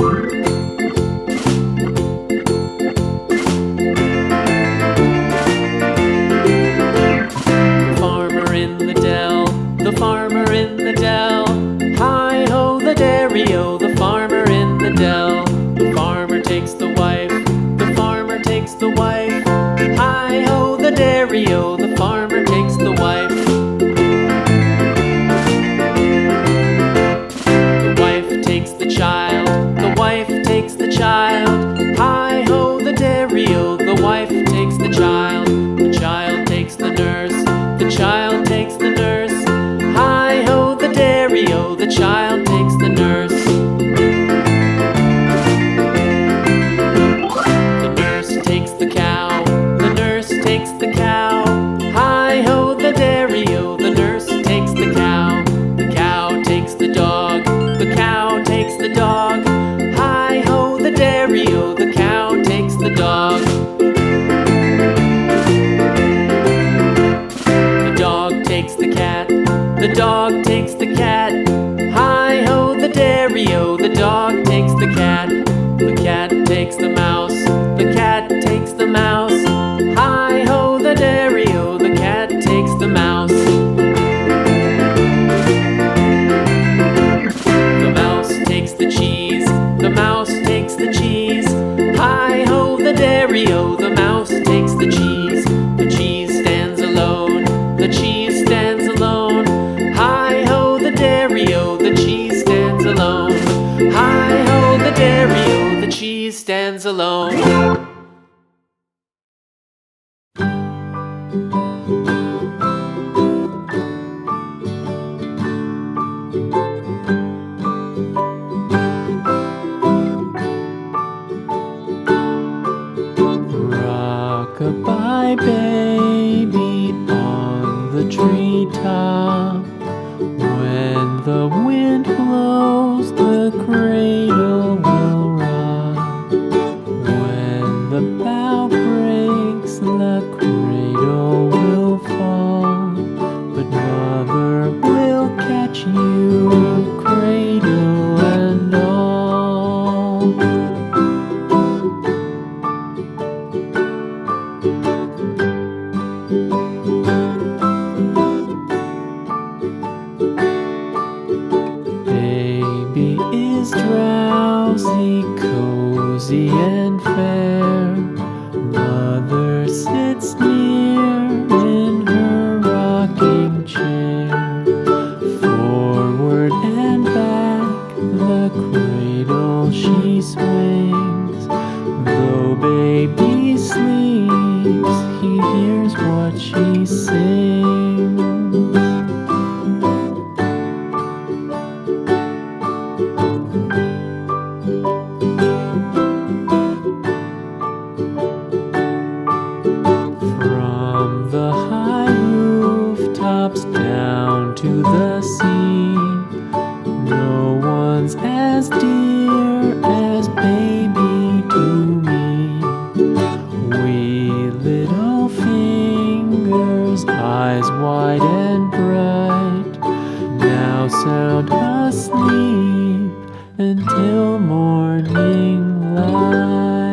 Farmer in the dell, the farmer in the dell. Hi-ho the dairy-o, the farmer in the dell. The farmer takes the wife, the farmer takes the wife. Hi-ho the dairy-o, the farmer takes the wife. The wife takes the child, the wife takes the child. Hi-ho the dairy-o, the wife takes the child. The child takes the nurse, the child takes the nurse. Hi-ho the dairy-o, the child takes the nurse. The nurse takes the cow, the nurse takes the cow. Hi-ho the dairy-o, the nurse takes the cow. The cow takes the dog, the cow takes the dog. Hi-ho the dairy-o, the cow takes the dog. The dog takes the cat, the dog takes the cat. Hi-ho the dairy-o, the dog takes the cat. The cat takes the mouse, the cat takes the mouse. Hi-ho the dairy-o, the cat takes the mouse. The mouse takes the cheese, the mouse takes the cheese. Hi-ho the dairy-o, the mouse takes the cheese. The cheese stands alone, the cheese stands alone. Hi-ho the dairy-o, the cheese stands alone. Hi-ho the dairy-o, the cheese stands alone. Rock-a-bye baby on the treetop. When the wind blows, the cradle will rock. When the bough breaks, the cradle will fall. But mother will catch you, cradle and all. Baby is drowsy, cozy and fair. Mother sits near in her rocking chair. Forward and back, the cradle she swings. Though baby sleeps, he hears what she sings. From the high rooftops down to the sea, no one's as dear as baby to me. Wee little fingers, eyes wide and bright, now sound asleep until morning light.